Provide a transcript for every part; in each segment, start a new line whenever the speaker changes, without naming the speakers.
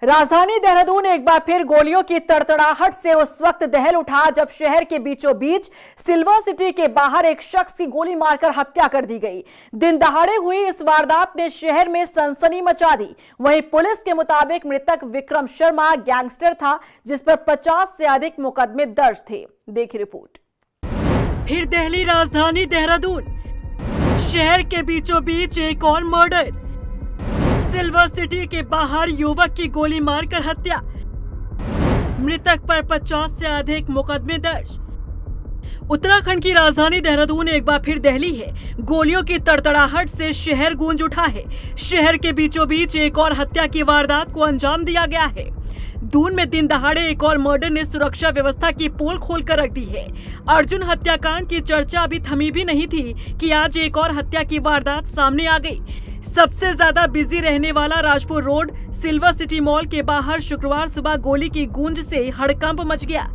राजधानी देहरादून एक बार फिर गोलियों की तड़तड़ाहट से उस वक्त दहल उठा जब शहर के बीचों बीच सिल्वर सिटी के बाहर एक शख्स की गोली मारकर हत्या कर दी गई। दिन दहाड़े हुई इस वारदात ने शहर में सनसनी मचा दी। वहीं पुलिस के मुताबिक मृतक विक्रम शर्मा गैंगस्टर था जिस पर 50 से अधिक मुकदमे दर्ज थे। देखिए रिपोर्ट। फिर दहली राजधानी देहरादून, शहर के बीचों बीच एक और मर्डर। सिल्वर सिटी के बाहर युवक की गोली मारकर हत्या, मृतक पर 50 से अधिक मुकदमे दर्ज। उत्तराखंड की राजधानी देहरादून एक बार फिर दहली है। गोलियों की तड़तड़ाहट से शहर गूंज उठा है। शहर के बीचों बीच एक और हत्या की वारदात को अंजाम दिया गया है। दून में दिन दहाड़े एक और मर्डर ने सुरक्षा व्यवस्था की पोल खोल कर रख दी है। अर्जुन हत्याकांड की चर्चा अभी थमी भी नहीं थी कि आज एक और हत्या की वारदात सामने आ गई। सबसे ज्यादा बिजी रहने वाला Rajpur road silver city mall के बाहर शुक्रवार सुबह गोली की गूंज से हड़कंप मच गया।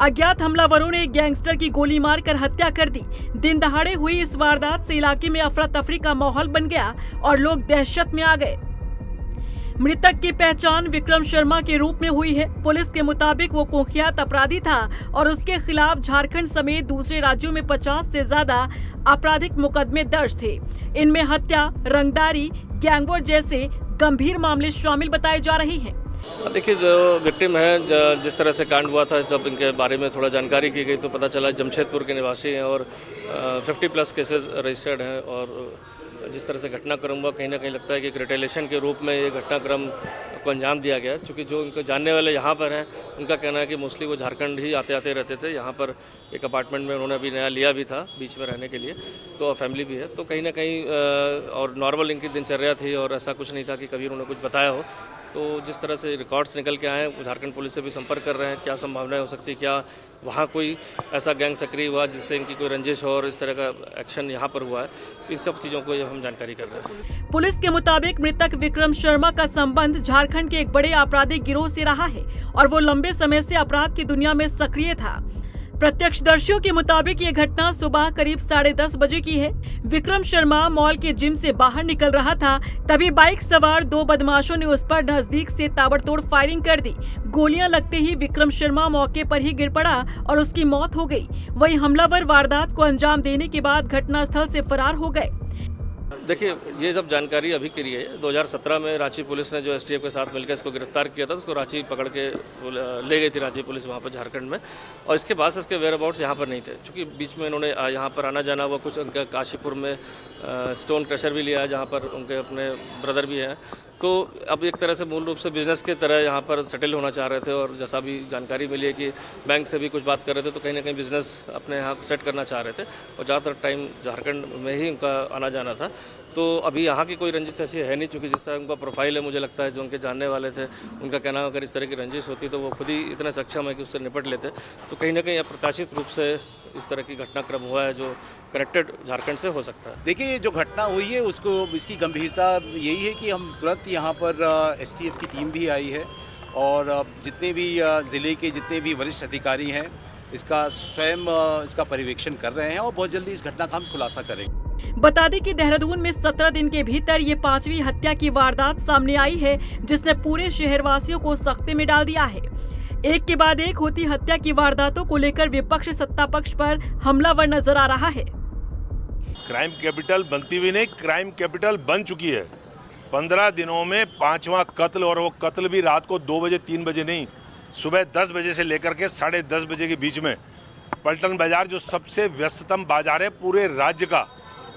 अज्ञात हमलावरों ने एक गैंगस्टर की गोली मारकर हत्या कर दी। दिन दहाड़े हुई इस वारदात से इलाके में अफरा तफरी का माहौल बन गया और लोग दहशत में आ गए। मृतक की पहचान विक्रम शर्मा के रूप में हुई है। पुलिस के मुताबिक वो कुख्यात अपराधी था और उसके खिलाफ झारखंड समेत दूसरे राज्यों में 50 से ज्यादा आपराधिक मुकदमे दर्ज थे। इनमें हत्या, रंगदारी, गैंगवॉर जैसे गंभीर मामले शामिल बताए जा रहे हैं।
देखिए, जो विक्टिम है, जिस तरह से कांड हुआ था, जब इनके बारे में थोड़ा जानकारी की गई तो पता चला जमशेदपुर के निवासी हैं और 50+ केसेस रजिस्टर्ड हैं। और जिस तरह से घटनाक्रम हुआ, कहीं ना कहीं लगता है कि एक रिटेलिएशन के रूप में ये घटनाक्रम को अंजाम दिया गया, क्योंकि जो इनको जानने वाले यहाँ पर हैं उनका कहना है कि मोस्टली वो झारखंड ही आते आते रहते थे। यहाँ पर एक अपार्टमेंट में उन्होंने अभी नया लिया भी था बीच में रहने के लिए, तो फैमिली भी है, तो कहीं ना कहीं और नॉर्मल इनकी दिनचर्या थी और ऐसा कुछ नहीं था कि कभी उन्होंने कुछ बताया हो। तो जिस तरह से रिकॉर्ड्स निकल के आए, झारखंड पुलिस से भी संपर्क कर रहे हैं, क्या संभावनाएं हो सकती है, क्या वहाँ कोई ऐसा गैंग सक्रिय हुआ जिससे इनकी कोई रंजिश हो और इस तरह का एक्शन यहाँ पर हुआ है, तो इस सब चीज़ों को हम जानकारी कर रहे हैं।
पुलिस के मुताबिक मृतक विक्रम शर्मा का संबंध झारखंड के एक बड़े आपराधिक गिरोह से रहा है और वो लंबे समय से अपराध की दुनिया में सक्रिय था। प्रत्यक्षदर्शियों के मुताबिक ये घटना सुबह करीब 10:30 बजे की है। विक्रम शर्मा मॉल के जिम से बाहर निकल रहा था, तभी बाइक सवार 2 बदमाशों ने उस पर नजदीक से ताबड़तोड़ फायरिंग कर दी। गोलियां लगते ही विक्रम शर्मा मौके पर ही गिर पड़ा और उसकी मौत हो गई। वहीं हमलावर वारदात को अंजाम देने के बाद घटनास्थल से फरार हो गए।
देखिए, ये सब जानकारी अभी की है। 2017 में रांची पुलिस ने जो एसटीएफ के साथ मिलकर इसको गिरफ्तार किया था, उसको रांची पकड़ के ले गई थी रांची पुलिस वहाँ पर झारखंड में, और इसके बाद से इसके वेयर अबाउट्स यहाँ पर नहीं थे, क्योंकि बीच में इन्होंने यहाँ पर आना जाना हुआ। कुछ उनका काशीपुर में स्टोन क्रशर भी लिया है जहाँ पर उनके अपने ब्रदर भी हैं। तो अब एक तरह से मूल रूप से बिजनेस की तरह यहाँ पर सेटल होना चाह रहे थे, और जैसा भी जानकारी मिली है कि बैंक से भी कुछ बात कर रहे थे, तो कहीं ना कहीं बिजनेस अपने यहाँ सेट करना चाह रहे थे और ज़्यादातर टाइम झारखंड में ही उनका आना जाना था। तो अभी यहाँ की कोई रंजिश ऐसी है नहीं, चूँकि जिस तरह उनका प्रोफाइल है, मुझे लगता है जो उनके जानने वाले थे उनका कहना अगर इस तरह की रंजिश होती तो वो खुद ही इतने सक्षम है कि उससे निपट लेते। तो कहीं ना कहीं अप्रत्याशित रूप से इस तरह की घटनाक्रम हुआ है जो कनेक्टेड झारखंड से हो सकता है।
देखिए, जो घटना हुई है उसको इसकी गंभीरता यही है कि हम तुरंत यहाँ पर एसटीएफ की टीम भी आई है और जितने भी ज़िले के जितने भी वरिष्ठ अधिकारी हैं इसका स्वयं इसका पर्यवेक्षण कर रहे हैं और बहुत जल्दी इस घटना का हम खुलासा करेंगे।
बता दें कि देहरादून में 17 दिन के भीतर ये 5वीं हत्या की वारदात सामने आई है, जिसने पूरे शहरवासियों को सख्ते में डाल दिया है। एक के बाद एक होती हत्या की वारदातों को लेकर विपक्ष सत्ता पक्ष पर हमलावर नजर आ रहा है।
क्राइम कैपिटल बनती हुई नहीं, क्राइम कैपिटल बन चुकी है। 15 दिनों में 5वां कत्ल, और वो कत्ल भी रात को 2 बजे 3 बजे नहीं, सुबह 10 बजे से लेकर के 10:30 बजे के बीच में। पलटन बाजार जो सबसे व्यस्ततम बाजार है पूरे राज्य का,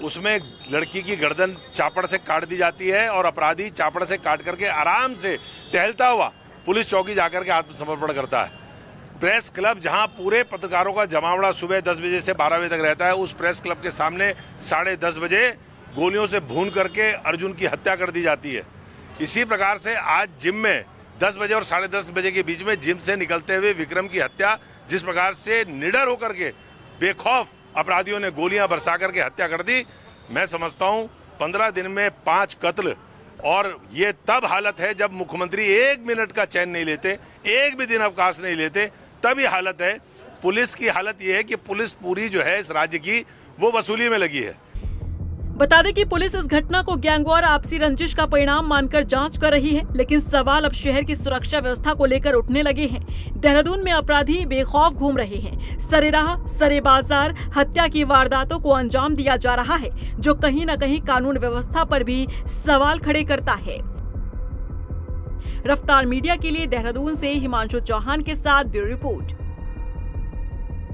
उसमें लड़की की गर्दन चापड़ से काट दी जाती है और अपराधी चापड़ से काट करके आराम से टहलता हुआ पुलिस चौकी जाकर के आत्मसमर्पण करता है। प्रेस क्लब जहां पूरे पत्रकारों का जमावड़ा सुबह 10 बजे से 12 बजे तक रहता है, उस प्रेस क्लब के सामने 10:30 बजे गोलियों से भून करके अर्जुन की हत्या कर दी जाती है। इसी प्रकार से आज जिम में 10 बजे और 10:30 बजे के बीच में जिम से निकलते हुए विक्रम की हत्या, जिस प्रकार से निडर होकर के बेखौफ अपराधियों ने गोलियां बरसा करके हत्या कर दी, मैं समझता हूं 15 दिन में 5 कत्ल। और ये तब हालत है जब मुख्यमंत्री 1 मिनट का चैन नहीं लेते, 1 भी दिन अवकाश नहीं लेते, तब ये हालत है। पुलिस की हालत ये है कि पुलिस पूरी जो है इस राज्य की वो वसूली में लगी है।
बता दें कि पुलिस इस घटना को गैंगवॉर आपसी रंजिश का परिणाम मानकर जांच कर रही है, लेकिन सवाल अब शहर की सुरक्षा व्यवस्था को लेकर उठने लगे हैं। देहरादून में अपराधी बेखौफ घूम रहे हैं। सरेराह, सरे बाजार, हत्या की वारदातों को अंजाम दिया जा रहा है, जो कहीं न कहीं कानून व्यवस्था पर भी सवाल खड़े करता है। रफ्तार मीडिया के लिए देहरादून से हिमांशु चौहान के साथ ब्यूरो रिपोर्ट।